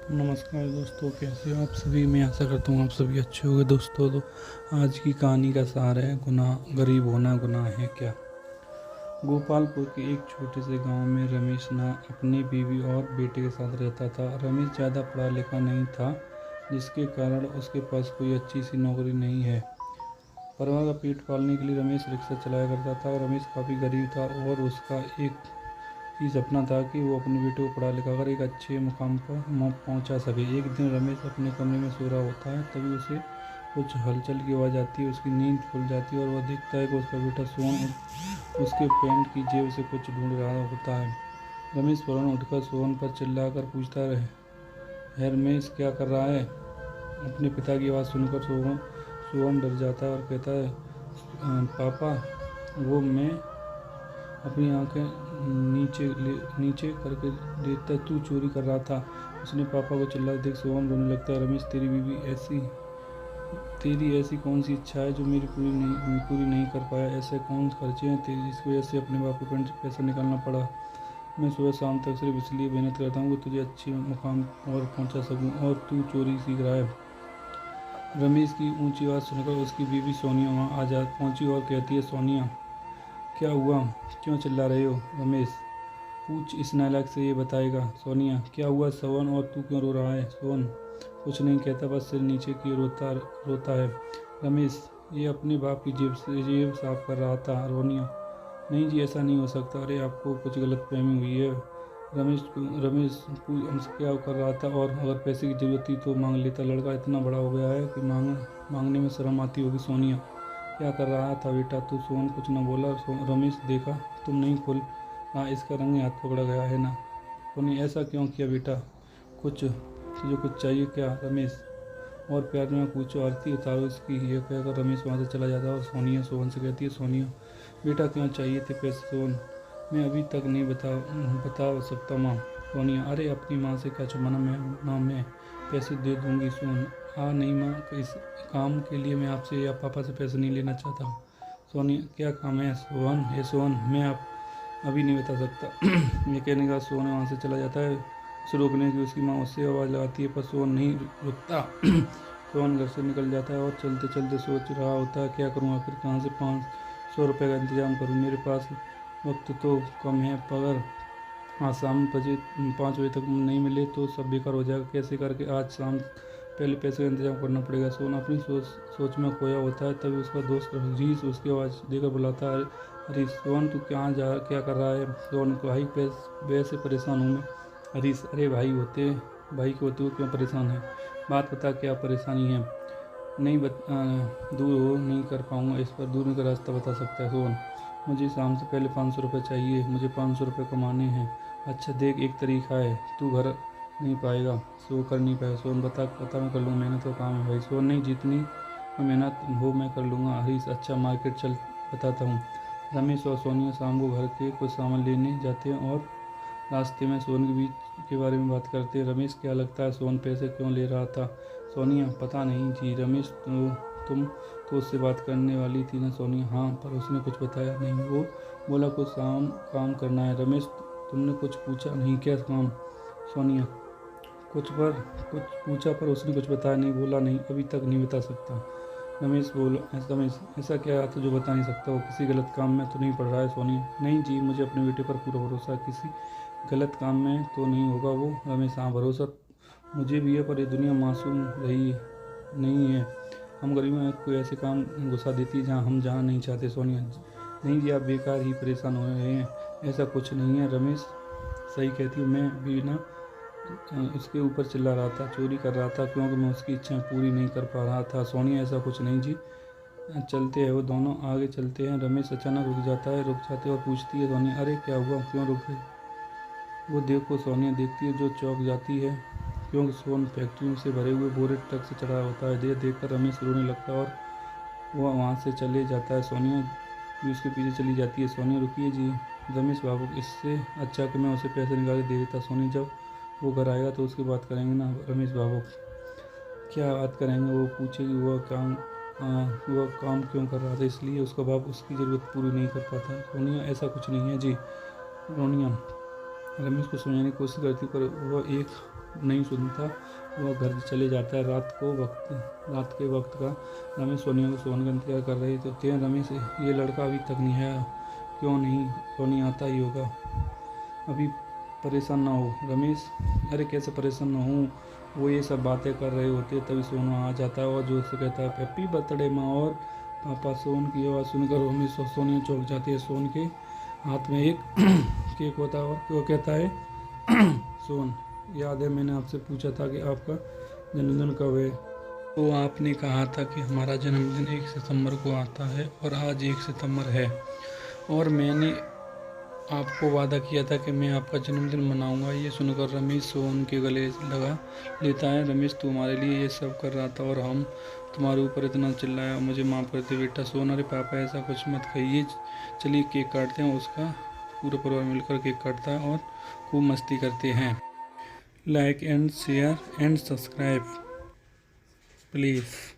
नमस्कार दोस्तों, कैसे हो आप सभी। मैं आशा करता हूँ आप सभी अच्छे होंगे। दोस्तों, तो आज की कहानी का सार है गुनाह। गरीब होना गुनाह है क्या। गोपालपुर के एक छोटे से गांव में रमेश ना अपनी बीवी और बेटे के साथ रहता था। रमेश ज़्यादा पढ़ा लिखा नहीं था, जिसके कारण उसके पास कोई अच्छी सी नौकरी नहीं है। परिवार का पेट पालने के लिए रमेश रिक्शा चलाया करता था। रमेश काफ़ी गरीब था और उसका एक ही सपना था कि वो अपने बेटे को पढ़ा लिखा कर एक अच्छे मुकाम पर पहुंचा सके। एक दिन रमेश अपने कमरे में सो रहा होता है, तभी उसे कुछ हलचल की आवाज़ आती है। उसकी नींद खुल जाती है और वह देखता है कि उसका बेटा सोहन उसके पैंट की जेब से कुछ ढूंढ रहा होता है। रमेश फौरन उठकर सोहन पर चिल्लाकर पूछता है, रमेश क्या कर रहा है। अपने पिता की आवाज़ सुनकर सोहन डर जाता है और कहता है, पापा। वो मैं अपनी आंखें नीचे करके देखता, तू चोरी कर रहा था। उसने पापा को चिल्ला देख सोहन रोने लगता है। रमेश, तेरी ऐसी कौन सी इच्छा है जो मेरी पूरी नहीं कर पाया। ऐसे कौन खर्चे हैं तेरी जिसकी वजह से अपने बाप के पेट से पैसा निकालना पड़ा। मैं सुबह शाम तक सिर्फ इसलिए मेहनत करता हूँ कि तुझे अच्छे मुकाम और पहुँचा सकूँ, और तू चोरी सीख रहा है। रमेश की ऊंची आवाज़ सुनकर उसकी बीवी सोनिया वहाँ आ जा पहुँची और कहती है, सोनिया क्या हुआ, क्यों चिल्ला रहे हो। रमेश, पूछ इस नालायक से, ये बताएगा। सोनिया, क्या हुआ सोहन, और तू क्यों रो रहा है। सोहन कुछ नहीं कहता, बस सिर नीचे किए रोता रोता है। रमेश, ये अपने बाप की जेब साफ कर रहा था। रोनिया, नहीं जी, ऐसा नहीं हो सकता। अरे आपको कुछ गलतफहमी हुई है। रमेश हमसे क्या कर रहा था, और अगर पैसे की जरूरत थी तो मांग लेता। लड़का इतना बड़ा हो गया है कि मांगने में शर्म आती होगी। सोनिया, क्या कर रहा था बेटा तू। सोहन कुछ न बोला। रमेश, देखा तुम नहीं खोल हाँ, इसका रंग हाथ पकड़ा गया है ना। सोनी, ऐसा क्यों किया बेटा, कुछ तुझे कुछ चाहिए क्या। रमेश, और प्यार में पूछो, आरती उतारो इसकी। यह कहकर रमेश वहाँ से चला जाता है और सोनिया सोहन से कहती है, सोनिया बेटा क्यों चाहिए थे पैसे। सोहन, मैं अभी तक नहीं बता सकता माँ। सोनिया, अरे अपनी माँ से क्या छुपाना, मैं पैसे दे दूँगी। सोहन, हाँ नहीं माँ, इस काम के लिए मैं आपसे या पापा से पैसे नहीं लेना चाहता। सोनिया, क्या काम है सोहन। ये सोहन, मैं आप अभी नहीं बता सकता। ये कहने के बाद सोहन वहाँ से चला जाता है। उसे रोकने की उसकी माँ उससे आवाज़ लगाती है, पर सोहन नहीं रुकता। सोहन घर से निकल जाता है और चलते चलते सोच रहा होता है, क्या करूँ आखिर, कहाँ से 500 रुपये का इंतजाम करूँ। मेरे पास वक्त तो कम है, पर आज शाम 5 बजे तक नहीं मिले तो सब बेकार हो जाएगा। कैसे करके आज शाम पहले पैसे का इंतजाम करना पड़ेगा। सोहन अपनी सोच में खोया होता है। तभी उसका दोस्त हरीश उसकी आवाज़ देकर बुलाता है, हरीश। सोहन, तू क्या कर रहा है। सोहन, भाई वैसे परेशान हूँ मैं। हरीश, अरे भाई के होते हुए क्यों परेशान है, बात बता क्या परेशानी है। नहीं दूर हो नहीं कर पाऊँगा, इस पर दूर का रास्ता बता सकता है। सोहन, मुझे शाम से पहले 500 रुपये चाहिए, मुझे 500 रुपये कमाने हैं। अच्छा देख, एक तरीका है, तू घर नहीं पाएगा, सो कर नहीं पाएगा। सोहन, बता मैं कर लूँगा, मेहनत का काम है भाई। सोहन, नहीं, जितनी मेहनत हो मैं कर लूँगा। हरीश, अच्छा मार्केट चल, बताता हूँ। रमेश और सोनिया शाम को घर के कुछ सामान लेने जाते हैं और रास्ते में सोहन के बीच के बारे में बात करते हैं। रमेश, क्या लगता है सोहन पैसे क्यों ले रहा था। सोनिया, पता नहीं जी। रमेश, तुम तो उससे बात करने वाली थी ना। सोनिया, हाँ, पर उसने कुछ बताया नहीं, वो बोला कुछ काम करना है। रमेश, तुमने कुछ पूछा नहीं क्या काम। सोनिया, कुछ पूछा पर उसने कुछ बताया नहीं, बोला नहीं, अभी तक नहीं बता सकता। रमेश, ऐसा क्या है तो जो बता नहीं सकता, वो किसी गलत काम में तो नहीं पड़ रहा है। सोनिया, नहीं जी, मुझे अपने बेटे पर पूरा भरोसा है, किसी गलत काम में तो नहीं होगा वो। रमेश, हाँ, भरोसा मुझे भी है, पर ये दुनिया मासूम रही नहीं है। हम गरीबों में कोई ऐसे काम घुसा देती है जहाँ हम जाना नहीं चाहते। सोनिया, नहीं जी, आप बेकार ही परेशान हो रहे हैं, ऐसा कुछ नहीं है। रमेश, सही कहती हूँ, मैं भी ना उसके ऊपर चिल्ला रहा था, चोरी कर रहा था क्योंकि मैं उसकी इच्छाएं पूरी नहीं कर पा रहा था। सोनिया, ऐसा कुछ नहीं जी। चलते हैं, वो दोनों आगे चलते हैं। रमेश अचानक रुक जाते और पूछती है सोनिया, अरे क्या हुआ, क्यों रुक गई। वो देखो, सोनिया देखती है जो चौंक जाती है, क्योंकि सोन फैक्ट्री से भरे हुए बोरे ट्रक से चढ़ा होता है। देखकर रमेश रोने लगता है और वह वहाँ से चले जाता है। सोनिया भी उसके पीछे चली जाती है। सोनिया, रुकिए जी। रमेश बाबू, इससे अच्छा कि मैं उसे पैसे निकाल के दे देता। सोनिया, जब वो घर आएगा तो उसकी बात करेंगे ना। रमेश बाबू, क्या बात करेंगे, वो पूछेगी वह काम क्यों कर रहा था, इसलिए उसका बाप उसकी ज़रूरत पूरी नहीं कर पाता। सोनिया, ऐसा कुछ नहीं है जी। रोनिया रमेश को समझाने की कोशिश करती, पर वह एक नहीं सुनता, वह घर चले जाता है। रात के वक्त का रमेश सोनिया को सोने का इंतजार कर रहे थे। रमेश, ये लड़का अभी तक नहीं आया, क्यों नहीं आता ही होगा, अभी परेशान ना हो। रमेश, अरे कैसे परेशान ना हूँ, वो ये सब बातें कर रहे होते तभी सोनू आ जाता है और जोर से कहता है हैप्पी बर्थडे माँ। और पापा। सोन की आवाज़ सुनकर रमेश और सोनिया चौंक जाती है। सोन के हाथ में एक केक होता है और वो कहता है सोन, याद है मैंने आपसे पूछा था कि आपका जन्मदिन कब है, तो आपने कहा था कि हमारा जन्मदिन 1 सितंबर को आता है और आज 1 सितंबर है, और मैंने आपको वादा किया था कि मैं आपका जन्मदिन मनाऊंगा। ये सुनकर रमेश सोन के गले लगा लेता है। रमेश, तू हमारे लिए ये सब कर रहा था और हम तुम्हारे ऊपर इतना चिल्लाया, मुझे माफ़ कर दे बेटा। सोन, अरे पापा ऐसा कुछ मत कहिए, चलिए केक काटते हैं। उसका पूरा परिवार मिलकर केक काटता है और खूब मस्ती करते हैं। Like and share and subscribe please.